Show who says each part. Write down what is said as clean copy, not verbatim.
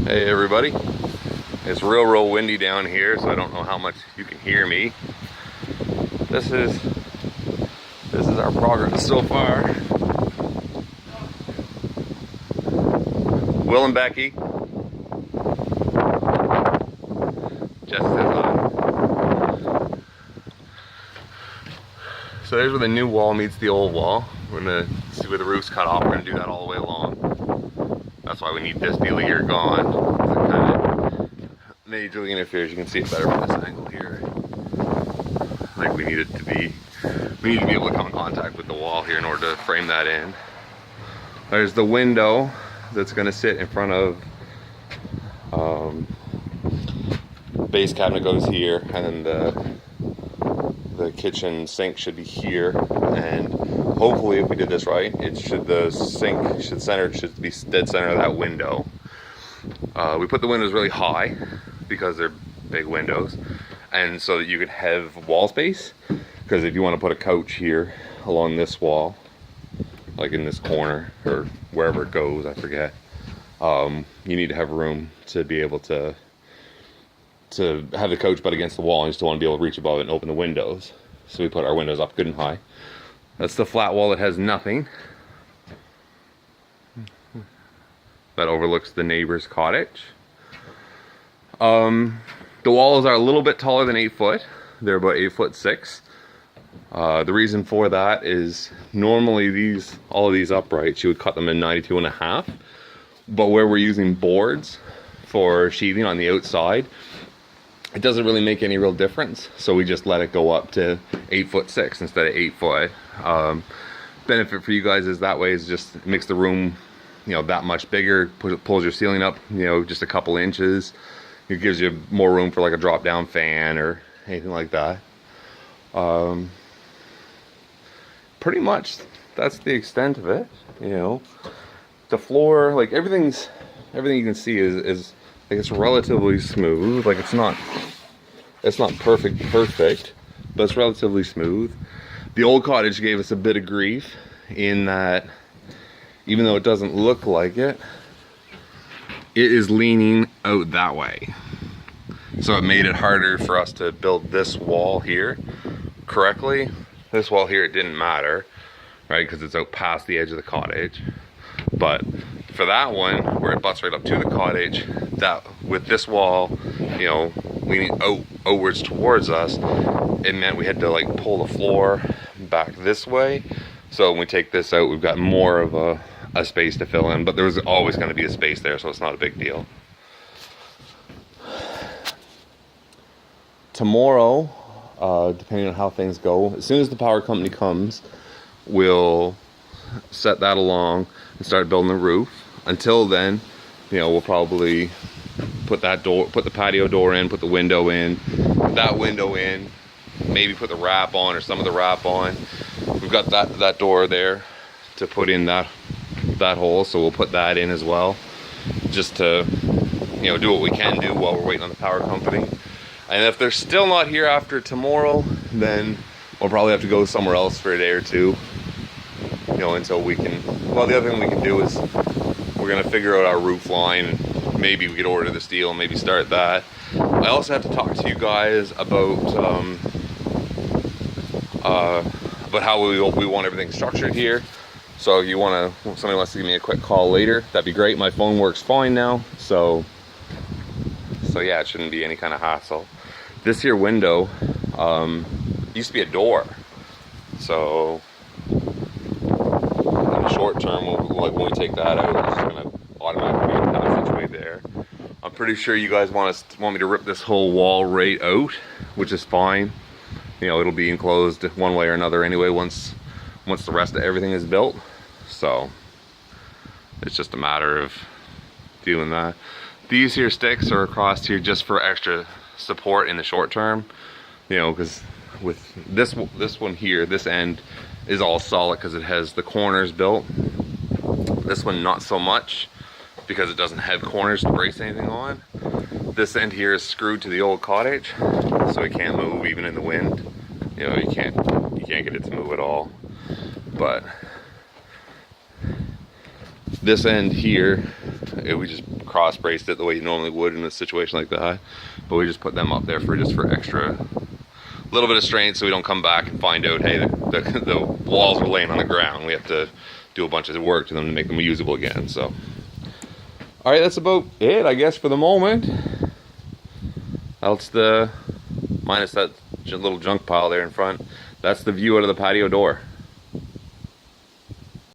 Speaker 1: Hey everybody, it's real windy down here, so I don't know how much you can hear me. This is our progress so far. Will and Becky. Just says hi. So there's where the new wall meets the old wall. We're gonna see where the roof's cut off. We're gonna do that all the way along. That's why we need this deal here gone. It kind of majorly interferes. You can see it better from this angle here. Like we need it to be, we need to be able to come in contact with the wall here in order to frame that in. There's the window that's going to sit in front of base cabinet goes here, and then the kitchen sink should be here, and hopefully if we did this right, the sink should be dead center of that window. We put the windows really high because they're big windows, and so that you could have wall space, because if you want to put a couch here along this wall, like in this corner or wherever it goes, I forget, you need to have room to be able to have the couch butt against the wall, and you still want to be able to reach above it and open the windows. So we put our windows up good and high. That's the flat wall that has nothing. That overlooks the neighbor's cottage. The walls are a little bit taller than 8 foot. They're about 8'6". The reason for that is normally all of these uprights, you would cut them in 92.5. But where we're using boards for sheathing on the outside, it doesn't really make any real difference. So we just let it go up to 8'6" instead of 8 foot. Benefit for you guys is that way is just it makes the room, that much bigger. Pulls your ceiling up, just a couple inches. It gives you more room for like a drop down fan or anything like that. Pretty much that's the extent of it. The floor, like everything you can see is like it's relatively smooth. Like it's not perfect, but it's relatively smooth. The old cottage gave us a bit of grief in that even though it doesn't look like it, it is leaning out that way. So it made it harder for us to build this wall here correctly. This wall here, it didn't matter, right? Because it's out past the edge of the cottage. But for that one, where it butts right up to the cottage, that with this wall, leaning outwards towards us, it meant we had to like pull the floor back this way. So when we take this out, we've got more of a space to fill in, but there was always going to be a space there, so it's not a big deal. Tomorrow, depending on how things go, as soon as the power company comes, we'll set that along and start building the roof. Until then, we'll probably put the patio door in, put the window in, put that window in, maybe put the wrap on or some of the wrap on. We've got that door there to put in that hole, so we'll put that in as well, just to do what we can do while we're waiting on the power company. And if they're still not here after tomorrow, then we'll probably have to go somewhere else for a day or two, until we can. Well, the other thing we can do is we're gonna figure out our roof line. Maybe we could order the steel and maybe start that. I also have to talk to you guys about how we want everything structured here. So if somebody wants to give me a quick call later, that'd be great. My phone works fine now, so yeah, it shouldn't be any kind of hassle. This here window used to be a door, so in the short term, when we take that out, it's just gonna automatically be a passageway there. I'm pretty sure you guys want me to rip this whole wall right out, which is fine. It'll be enclosed one way or another anyway once the rest of everything is built. So it's just a matter of doing that. These here sticks are across here just for extra support in the short term, because with this one here, this end is all solid because it has the corners built. This one not so much, because it doesn't have corners to brace anything on. This end here is screwed to the old cottage, so it can't move even in the wind. You can't get it to move at all. But This end here, we just cross braced it the way you normally would in a situation like that, but we just put them up there for extra little bit of strength, so we don't come back and find out, hey, the walls are laying on the ground. We have to do a bunch of work to them to make them usable again. So all right, that's about it, I guess, for the moment. That's the, minus that little junk pile there in front, that's the view out of the patio door.